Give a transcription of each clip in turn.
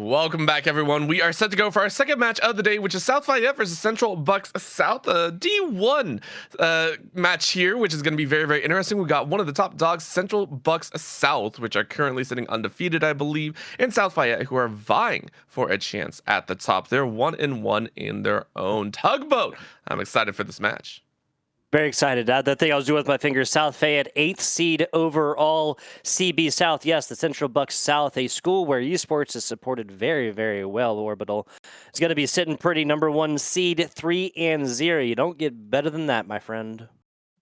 Welcome back, everyone. We are set to go for our second match of the day, which is South Fayette versus Central Bucks South, D1 match here, which is going to be very, very interesting. We got one of the top dogs, Central Bucks South, which are currently sitting undefeated, I believe, and South Fayette, who are vying for a chance at the top. They're 1-1 in their own tugboat. I'm excited for this match. Very excited. The thing I was doing with my fingers, South Fayette, 8th seed overall, CB South. Yes, the Central Bucks South, a school where esports is supported very, very well, Orbital. It's going to be sitting pretty, number 1 seed, 3-0. You don't get better than that, my friend.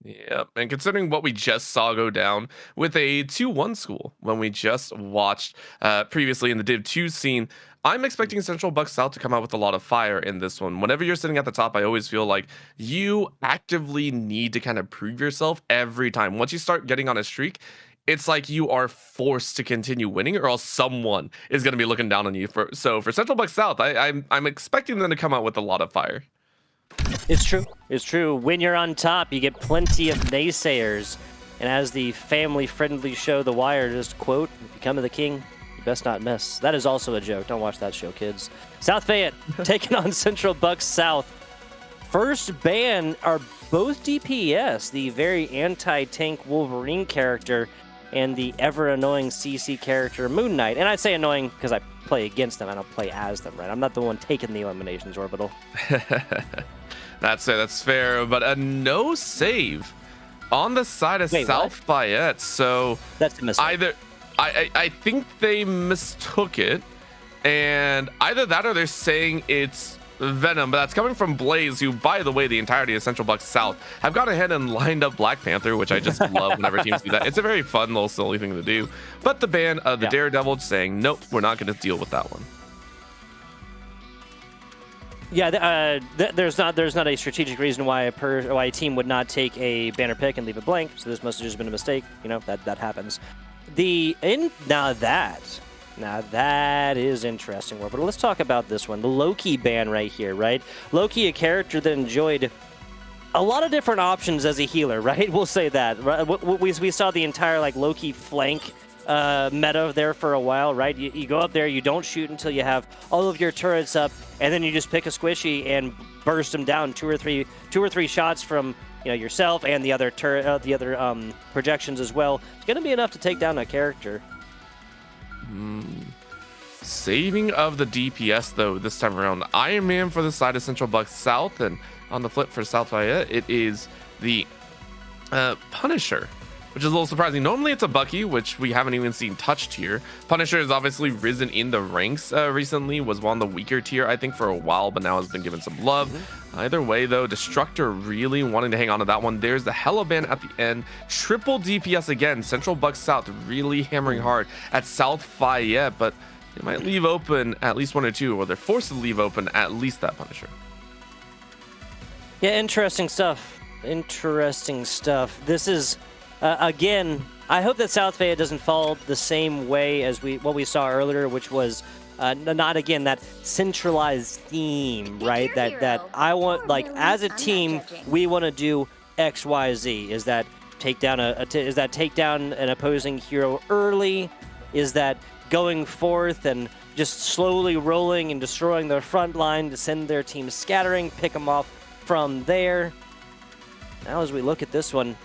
Yep, and considering what we just saw go down with a 2-1 school when we just watched previously in the Div 2 scene, I'm expecting Central Bucks South to come out with a lot of fire in this one. Whenever you're sitting at the top, I always feel like you actively need to kind of prove yourself every time. Once you start getting on a streak, it's like you are forced to continue winning, or else someone is going to be looking down on you. So for Central Bucks South, I'm expecting them to come out with a lot of fire. It's true. It's true. When you're on top, you get plenty of naysayers. And as the family-friendly show The Wire just quote, if you come to the king, you best not miss. That is also a joke. Don't watch that show, kids. South Fayette taking on Central Bucks South. First ban are both DPS, the very anti-tank Wolverine character and the ever-annoying CC character Moon Knight. And I say annoying because I play against them. I don't play as them, right? I'm not the one taking the eliminations, Orbital. That's fair, but a no save on the side of South Fayette. So that's a mistake. I think they mistook it, and either that or they're saying it's Venom, but that's coming from Blaze, who, by the way, the entirety of Central Bucks South have gone ahead and lined up Black Panther, which I just love whenever teams do that. It's a very fun little silly thing to do. But the ban of the Daredevil saying, nope, we're not going to deal with that one. Yeah, there's not a strategic reason why a team would not take a banner pick and leave it blank. So this must have just been a mistake. You know, that happens. Now that is interesting, but let's talk about this one. The Loki ban right here, right? Loki, a character that enjoyed a lot of different options as a healer, right? We'll say that. Right? We saw the entire Loki flank meta there for a while, right? You go up there, you don't shoot until you have all of your turrets up, and then you just pick a squishy and burst them down two or three shots from yourself and the other projections as well. It's going to be enough to take down a character. Saving of the DPS though this time around. Iron Man for the side of Central Bucks South, and on the flip for South Fayette, it is the Punisher, which is a little surprising. Normally it's a Bucky, which we haven't even seen touched here. Punisher has obviously risen in the ranks recently, was on the weaker tier, I think, for a while, but now has been given some love. Either way, though, Destructor really wanting to hang on to that one. There's the Hella ban at the end. Triple DPS again. Central Bucks South really hammering hard at South Fayette, but they might leave open at least one or two, or they're forced to leave open at least that Punisher. Yeah, interesting stuff. Interesting stuff. This is... again, I hope that South Fayette doesn't fall the same way as what we saw earlier, which was not again that centralized theme, right? That I want, as a team, we want to do X, Y, Z. Is that take down an opposing hero early? Is that going forth and just slowly rolling and destroying their front line to send their team scattering, pick them off from there? Now, as we look at this one.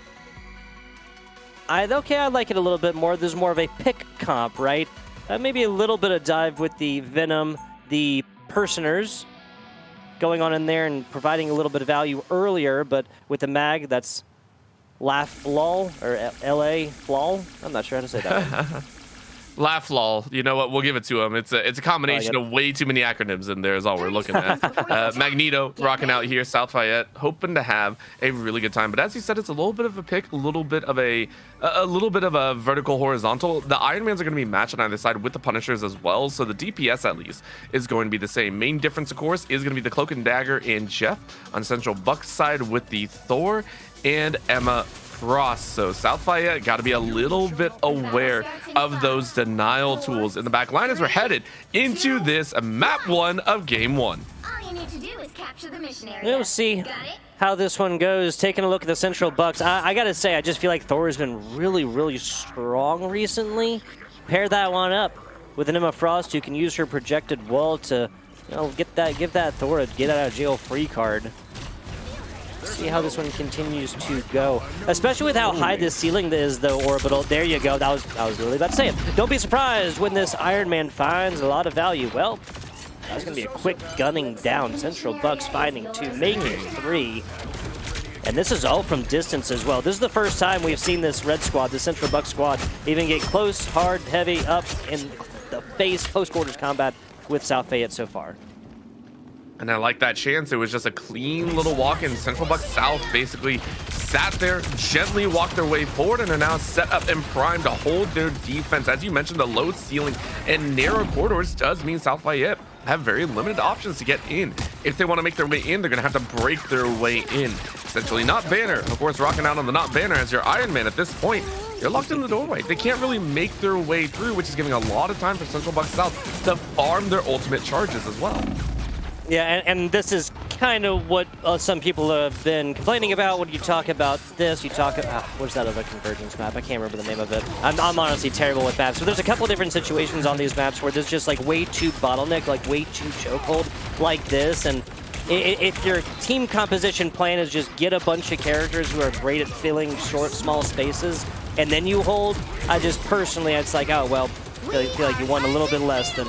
I like it a little bit more. There's more of a pick comp, right? Maybe a little bit of dive with the Venom, the Personers going on in there and providing a little bit of value earlier, but with the mag, that's Laugh Lol or LA Flol. I'm not sure how to say that. Laugh lol. You know what? We'll give it to him. It's a combination of way too many acronyms in there is all we're looking at. Magneto rocking out here, South Fayette, hoping to have a really good time. But as you said, it's a little bit of a pick, a little bit of a vertical horizontal. The Iron Mans are going to be matched on either side with the Punishers as well. So the DPS at least is going to be the same. Main difference, of course, is going to be the Cloak and Dagger and Jeff on Central Bucks side with the Thor and Emma Frost. So South Fayette got to be a little bit aware of those denial tools in the back line as we're headed into this map 1 of game 1. All you need to do is capture the mission area. We'll see how this one goes. Taking a look at the Central Bucks, I gotta say, I just feel like Thor has been really, really strong recently. Pair that one up with an Emma Frost who can use her projected wall to, you know, give that Thor a get out of jail free card. See how this one continues to go, especially with how high this ceiling is, though. Orbital, there you go. I was really about to say it. Don't be surprised when this Iron Man finds a lot of value. Well, that's gonna be a quick gunning down. Central Bucks finding 2, making 3. And this is all from distance as well. This is the first time we've seen this red squad, the Central Bucks squad, even get close, hard, heavy, up in the face, close quarters combat with South Fayette so far. And I like that chance. It was just a clean little walk in. Central Bucks South basically sat there, gently walked their way forward, and are now set up and primed to hold their defense. As you mentioned, the low ceiling and narrow corridors does mean South Fayette have very limited options to get in. If they want to make their way in, they're going to have to break their way in. Essentially, not Banner, of course, rocking out on the not Banner as your Iron Man at this point. They're locked in the doorway. They can't really make their way through, which is giving a lot of time for Central Bucks South to farm their ultimate charges as well. Yeah, and this is kind of what some people have been complaining about when you talk about this. You talk about, what's that other convergence map? I can't remember the name of it. I'm honestly terrible with maps. But there's a couple different situations on these maps where there's just like way too bottleneck, like way too chokehold like this. And if your team composition plan is just get a bunch of characters who are great at filling short, small spaces, and then you hold, it's like, oh, well, I feel like you won a little bit less than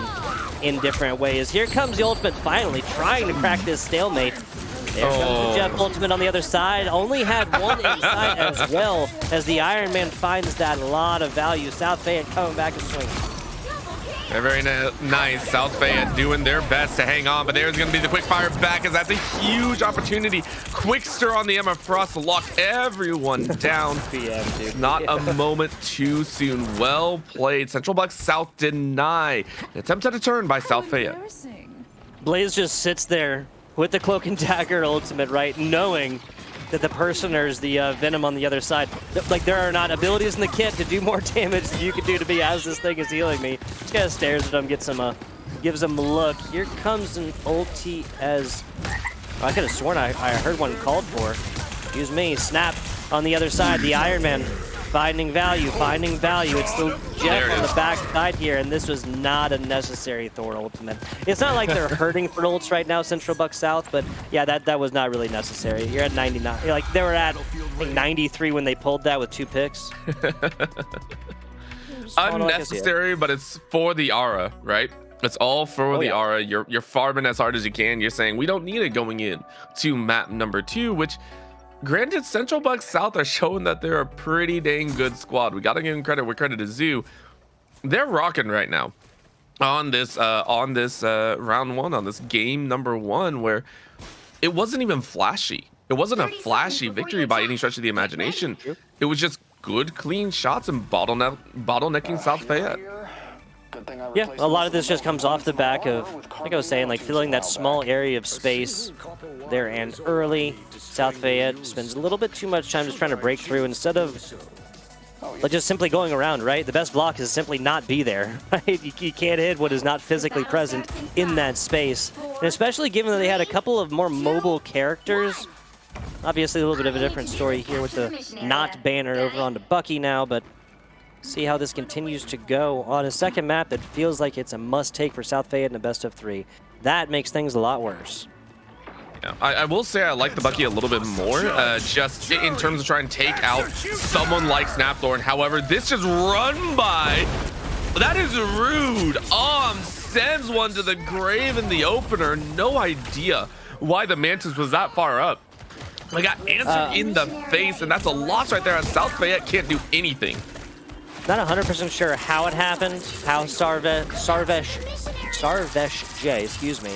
in different ways. Here comes the ultimate finally, trying to crack this stalemate. There comes the Jeff ultimate on the other side. Only had one inside as well, as the Iron Man finds that a lot of value. South Fayette coming back and swinging. They're very nice. South Fayette doing their best to hang on, but there's going to be the quick fire back, as that's a huge opportunity. Quickster on the Emma Frost to lock everyone down. Not a moment too soon. Well played. Central Bucks South deny. An attempt at a turn by South Fayette. Blaze just sits there with the Cloak and Dagger ultimate, right, knowing that the Personers, the Venom on the other side, like there are not abilities in the kit to do more damage than you can do to me as this thing is healing me. Just kind of stares at him, gives him a look. Here comes an ulti as, I could have sworn I heard one called for. Excuse me, Snap on the other side, the Iron Man finding value. It's the Jet on the back side here, and this was not a necessary Thor ultimate. It's not like they're hurting for ults right now, Central Bucks South, but yeah, that was not really necessary. You're at 99. Like, they were at, I think, 93 when they pulled that with 2 picks. Unnecessary, but it's for the aura, right? It's all for the aura. You're farming as hard as you can. You're saying, we don't need it going in to map number 2, which, granted, Central Bucks South are showing that they're a pretty dang good squad. We got to give them credit where credit is due. They're rocking right now on this round 1, on this game number 1, where it wasn't even flashy. It wasn't a flashy victory by any stretch of the imagination. It was just good, clean shots and bottlenecking South Fayette. Yeah, a lot of this just comes off the back of, like I was saying, like filling that small area of space there and early. South Fayette spends a little bit too much time just trying to break through instead of like just simply going around, right? The best block is simply not be there, right? You can't hit what is not physically present in that space. And especially given that they had a couple of more mobile characters. Obviously a little bit of a different story here with the not Banner over onto Bucky now, but see how this continues to go on a second map that feels like it's a must-take for South Fayette in a best-of-3. That makes things a lot worse. Yeah, I will say I like the Bucky a little bit more, just in terms of trying to take out someone like Snapthorn. However, this just run by. That is rude. Sends one to the grave in the opener. No idea why the Mantis was that far up. I got answered in the face, and that's a loss right there. South Fayette can't do anything. Not 100% sure how it happened, how Sarvesh J, excuse me,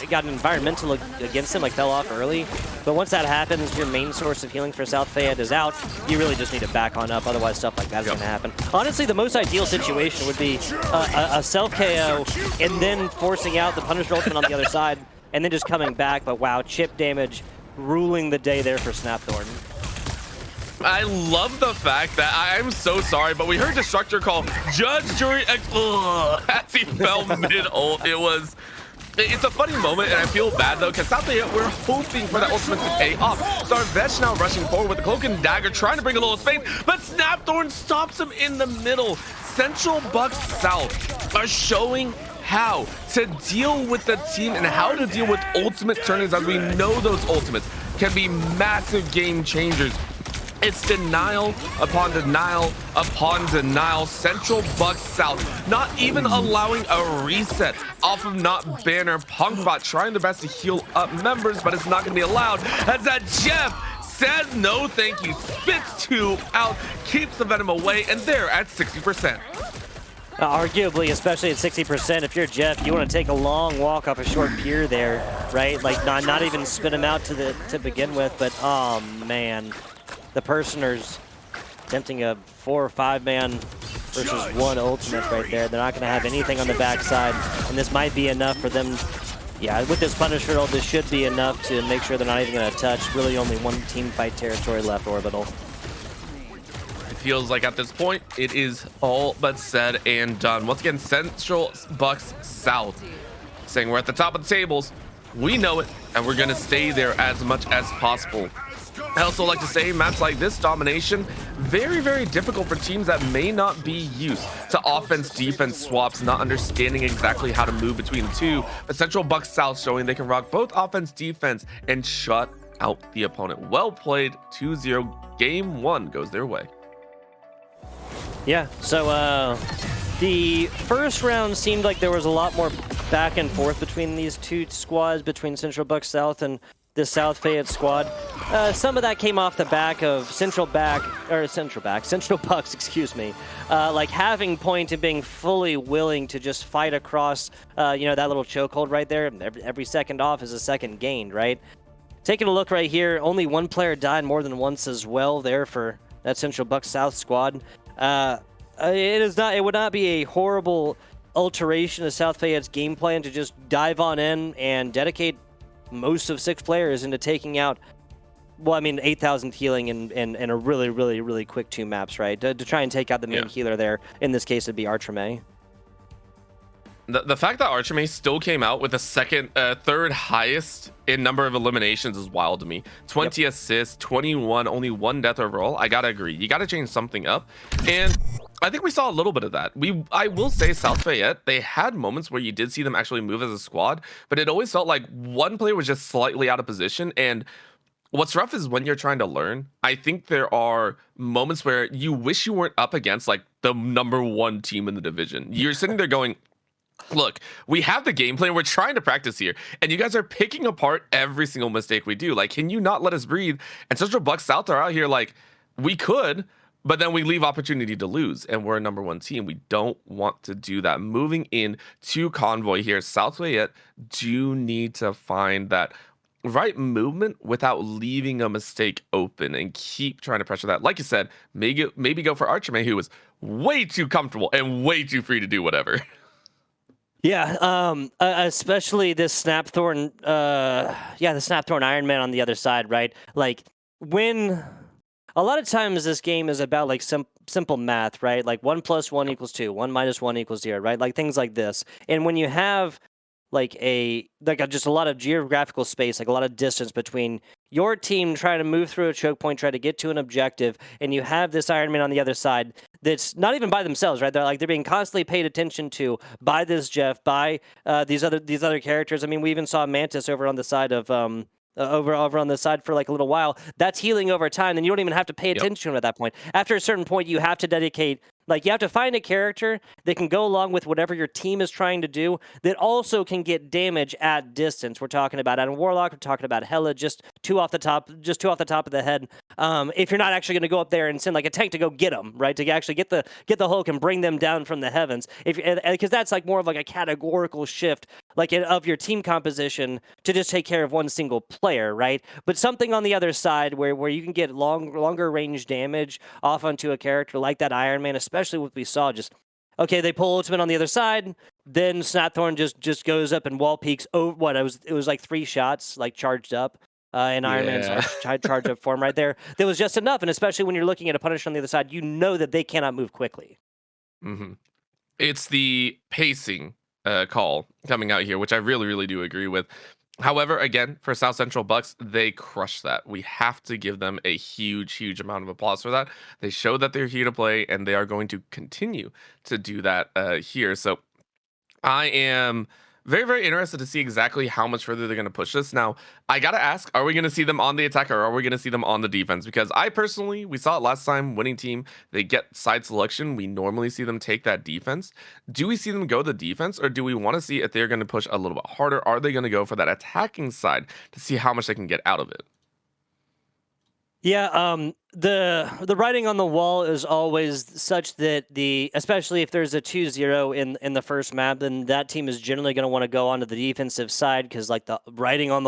got an environmental against him, like fell off early. But once that happens, your main source of healing for South Fayette is out. You really just need to back on up, otherwise stuff like that is going to happen. Honestly, the most ideal situation would be a self-KO and then forcing out the Punisher ultimate on the other side, and then just coming back. But wow, chip damage ruling the day there for Snapthorn. I love the fact that I'm so sorry, but we heard Destructor call Judge, Jury, as he fell mid-ult. It was It's a funny moment, and I feel bad, though, because South Fayette, we're hoping for that ultimate to pay off. Starvesh now rushing forward with the Cloak and Dagger, trying to bring a little space, but Snapthorn stops him in the middle. Central Bucks South are showing how to deal with the team and how to deal with ultimate turnings, as we know those ultimates can be massive game changers. It's denial upon denial upon denial. Central Bucks South not even allowing a reset off of not banner. Punkbot trying their best to heal up members, but it's not going to be allowed as that Jeff says no thank you, spits 2 out, keeps the Venom away, and they're at 60%. Arguably, especially at 60%, if you're Jeff, you want to take a long walk off a short pier there, right? Like not even spin him out to begin with, but oh man. The Personers attempting a 4 or 5 man versus 1 ultimate right there. They're not going to have anything on the backside, and this might be enough for them. Yeah, with this Punisher ult, this should be enough to make sure they're not even going to touch. Really only 1 team fight territory left, Orbital. It feels like at this point, it is all but said and done. Once again, Central Bucks South saying we're at the top of the tables. We know it, and we're going to stay there as much as possible. I also like to say maps like this, Domination, very, very difficult for teams that may not be used to offense-defense swaps, not understanding exactly how to move between the two. But Central Bucks South showing they can rock both offense-defense and shut out the opponent. Well played, 2-0. Game 1 goes their way. Yeah, so the first round seemed like there was a lot more back and forth between these two squads, between Central Bucks South and the South Fayette squad. Some of that came off the back of Central Bucks, excuse me, like having point and being fully willing to just fight across, you know, that little chokehold right there. Every second off is a second gained, right? Taking a look right here, only 1 player died more than once as well there for that Central Bucks South squad. It would not be a horrible alteration of South Fayette's game plan to just dive on in and dedicate most of 6 players into taking out, well, I mean, 8,000 healing in a really, really, really quick 2 maps, right? To try and take out the main healer there. In this case, it'd be Archimay. The fact that Archimay still came out with the third highest in number of eliminations is wild to me. 20 assists, 21, only 1 death overall. I gotta agree. You gotta change something up. And I think we saw a little bit of that. I will say South Fayette, they had moments where you did see them actually move as a squad, but it always felt like 1 player was just slightly out of position. And what's rough is when you're trying to learn, I think there are moments where you wish you weren't up against like the #1 team in the division. You're sitting there going, look, we have the game plan. We're trying to practice here, and you guys are picking apart every single mistake we do. Like, can you not let us breathe? And Central Bucks South are out here like, we could, but then we leave opportunity to lose, and we're a #1 team. We don't want to do that. Moving in to Convoy here, South Fayette do need to find that right movement without leaving a mistake open and keep trying to pressure that. Like you said, maybe go for Archimay, who is way too comfortable and way too free to do whatever. Yeah, especially this Snapthorn, the Snapthorn Iron Man on the other side, right? Like, when a lot of times this game is about like simple math, right? Like 1 + 1 = 2, 1 - 1 = 0, right? Like things like this. And when you have just a lot of geographical space, like a lot of distance between your team trying to move through a choke point, try to get to an objective, and you have this Iron Man on the other side that's not even by themselves, right? They're being constantly paid attention to by this Jeff, by these other characters. I mean, we even saw Mantis over on the side of over on the side for like a little while. That's healing over time, and you don't even have to pay attention to him at that point. After a certain point, you have to dedicate. Like, you have to find a character that can go along with whatever your team is trying to do that also can get damage at distance. We're talking about Adam Warlock. We're talking about Hella, just two off the top of the head. If you're not actually going to go up there and send like a tank to go get them, right, to actually get the Hulk and bring them down from the heavens, because that's like more of like a categorical shift, like of your team composition to just take care of one single player, right? But something on the other side where you can get longer range damage off onto a character like that Iron Man, especially what we saw, just okay, they pull ultimate on the other side, then Snapthorn just goes up and wall peaks. Oh, what it was like 3 shots like charged up in Iron Man's charge up form right there. That was just enough, and especially when you're looking at a Punisher on the other side, you know that they cannot move quickly. It's the pacing call coming out here, which I really, really do agree with. However, again, for South Central Bucks, they crushed that. We have to give them a huge, huge amount of applause for that. They showed that they're here to play, and they are going to continue to do that here. So I am very, very interested to see exactly how much further they're going to push this. Now, I got to ask, are we going to see them on the attack or are we going to see them on the defense? Because I personally, we saw it last time, winning team, they get side selection. We normally see them take that defense. Do we see them go the defense or do we want to see if they're going to push a little bit harder? Are they going to go for that attacking side to see how much they can get out of it? Yeah, the writing on the wall is always such that especially if there's a 2-0 in the first map, then that team is generally going to want to go onto the defensive side because like the writing on the